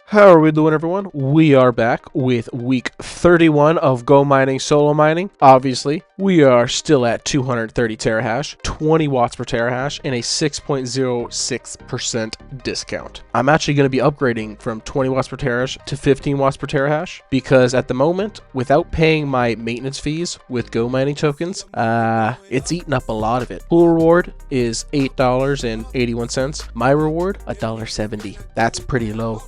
How are we doing, everyone? We are back with week 31 of GoMining solo mining. Obviously, we are still at 230 terahash, 20 watts per terahash, and a 6.06% discount. I'm actually going to be upgrading from 20 watts per terahash to 15 watts per terahash because at the moment, without paying my maintenance fees with GoMining tokens, it's eating up a lot of it. Pool reward is $8.81. My reward, $1.70. That's pretty low.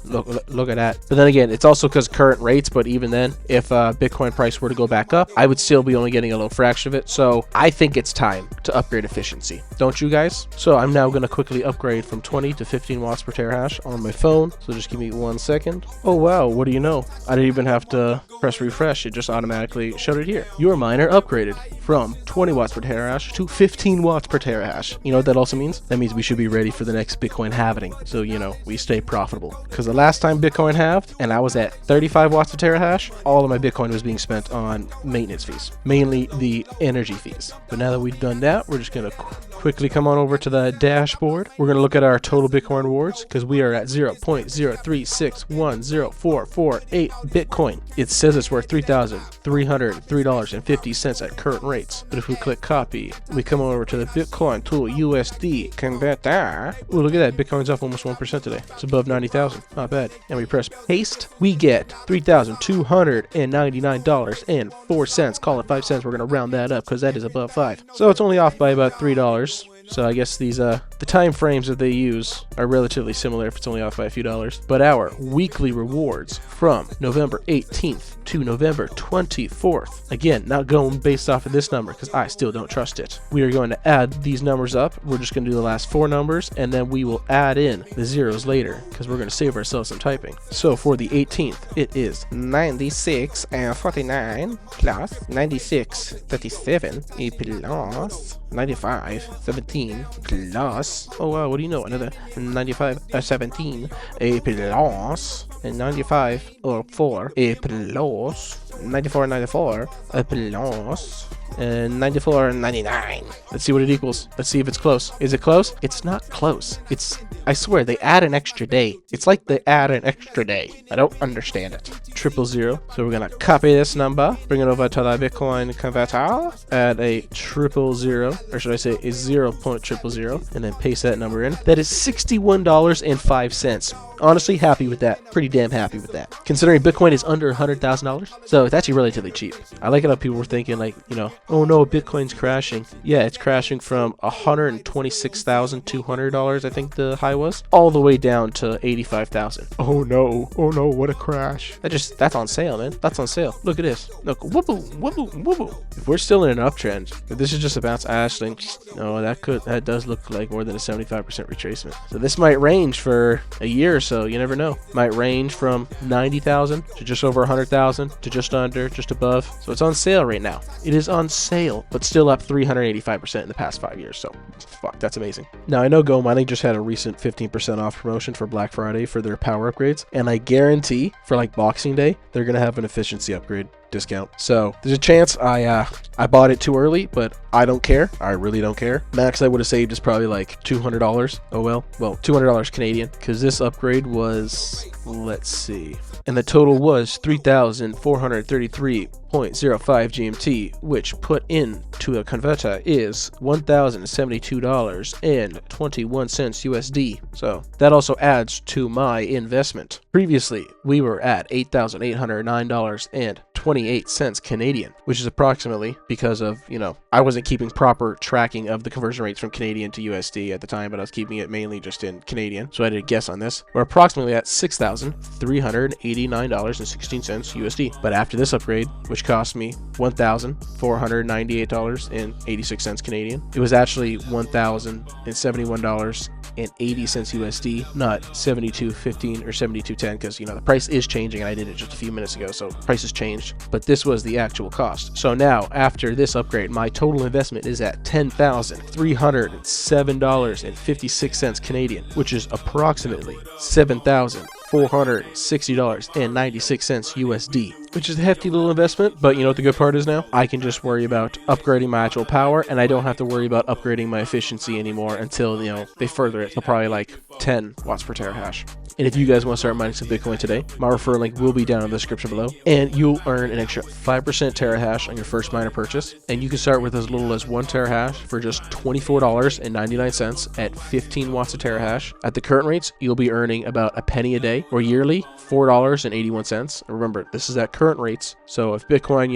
Look at that. But then again, it's also because current rates, but even then, if Bitcoin price were to go back up, I would still be only getting a low fraction of it. So I think it's time to upgrade efficiency. Don't you guys? So I'm now going to quickly upgrade from 20 to 15 watts per terahash on my phone. So just give me 1 second. Oh wow, what do you know? I didn't even have to press refresh. It just automatically showed it here. Your miner upgraded from 20 watts per terahash to 15 watts per terahash. You know what that also means? That means we should be ready for the next Bitcoin halving. So, you know, we stay profitable. Because the last time Bitcoin halved and I was at 35 watts per terahash, all of my Bitcoin was being spent on maintenance fees, mainly the energy fees. But now that we've done that, we're just going to quickly come on over to the dashboard. We're going to look at our total Bitcoin rewards because we are at 0.036104448 Bitcoin. It says it's worth $3,303.50 at current rates. But if we click copy, we come over to the Bitcoin tool USD converter. Ooh, look at that. Bitcoin's up almost 1% today. It's above 90,000. Not bad. And we press paste. We get $3,299.04. Call it 5 cents. We're going to round that up because that is above 5. So it's only off by about $3. So I guess these the time frames that they use are relatively similar if it's only off by a few dollars. But our weekly rewards from November 18th to November 24th. Again, not going based off of this number because I still don't trust it. We are going to add these numbers up. We're just going to do the last 4 numbers and then we will add in the zeros later because we're going to save ourselves some typing. So for the 18th, it is 96.49 plus 96.37 plus 95.17 plus, oh wow, what do you know, another 95.17 a plus, and 95.04 a plus, 94.94 a plus, and 94.99. Let's see what it equals. Let's see if it's close. Is it close? It's not close. I swear, they add an extra day. It's like they add an extra day. I don't understand it. 000. So we're gonna copy this number, bring it over to the Bitcoin converter, add a 000, or should I say a 0.000, and then paste that number in. That is $61.05. Honestly, happy with that. Pretty damn happy with that. Considering Bitcoin is under $100,000, so it's actually relatively cheap. I like it how people were thinking like, you know, oh no, Bitcoin's crashing. Yeah, it's crashing from $126,200, I think the high was, all the way down to 85,000. Oh no, what a crash. That's on sale, man. That's on sale. Look at this. Look, whoop-oo, whoop-oo, whoop-oo. If we're still in an uptrend, if this is just a bounce, actually, no, that does look like more than a 75% retracement. So this might range for a year or so, you never know. Might range from 90,000 to just over 100,000 to just under, just above. So it's on sale right now. It is on sale, but still up 385% in the past 5 years. So fuck, that's amazing. Now I know GoMining just had a recent 15% off promotion for Black Friday for their power upgrades, and I guarantee for like Boxing Day, they're gonna have an efficiency upgrade discount. So there's a chance I bought it too early, but I don't care. I really don't care. Max I would have saved is probably like $200. Oh well, $200 Canadian, because this upgrade was, let's see, and the total was 3,433.05 GMT, which put into a converter is $1,072.21 USD. So that also adds to my investment. Previously, we were at $8,809.28 Canadian, which is approximately, because of, you know, I wasn't keeping proper tracking of the conversion rates from Canadian to USD at the time, but I was keeping it mainly just in Canadian. So I did a guess on this. We're approximately at $6,389.16 USD. But after this upgrade, which cost me $1,498.86 Canadian, it was actually $1,071.80 USD, not 72.15 or 72.10, because, you know, the price is changing and I did it just a few minutes ago, so price has changed, but this was the actual cost. So now after this upgrade, my total investment is at $10,307.56 Canadian, which is approximately $7,460.96 USD, which is a hefty little investment. But you know what the good part is now? I can just worry about upgrading my actual power, and I don't have to worry about upgrading my efficiency anymore until, you know, they further it to probably like 10 watts per terahash. And if you guys want to start mining some Bitcoin today, my referral link will be down in the description below, and you'll earn an extra 5% terahash on your first miner purchase. And you can start with as little as 1 terahash for just $24.99 at 15 watts of terahash. At the current rates, you'll be earning about a penny a day, or yearly $4.81. Remember, this is at current rates. So if Bitcoin,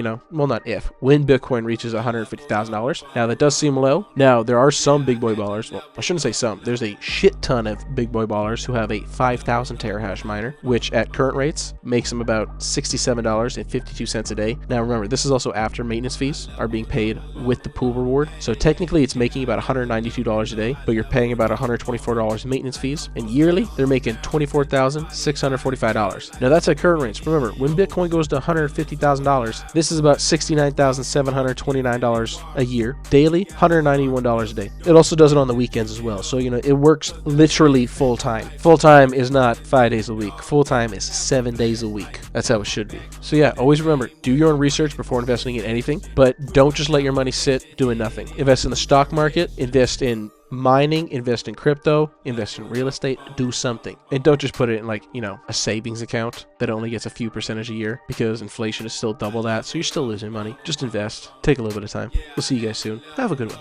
when Bitcoin reaches $150,000, now that does seem low. Now there are some big boy ballers. Well, I shouldn't say some. There's a shit ton of big boy ballers who have a 5,000 terahash miner, which at current rates makes them about $67.52 a day. Now remember, this is also after maintenance fees are being paid with the pool reward. So technically it's making about $192 a day, but you're paying about $124 maintenance fees, and yearly they're making $24,645. Now that's at current rates. Remember, when Bitcoin goes to $150,000, this is about $69,729 a year. Daily, $191 a day. It also does it on the weekends as well. So, it works literally full time. Full time is not 5 days a week. Full time is 7 days a week. That's how it should be. So yeah, always remember, do your own research before investing in anything, but don't just let your money sit doing nothing. Invest in the stock market, invest in mining, invest in crypto, invest in real estate, do something. And don't just put it in a savings account that only gets a few percentage a year, because inflation is still double that, so you're still losing money. Just invest. Take a little bit of time. We'll see you guys soon. Have a good one.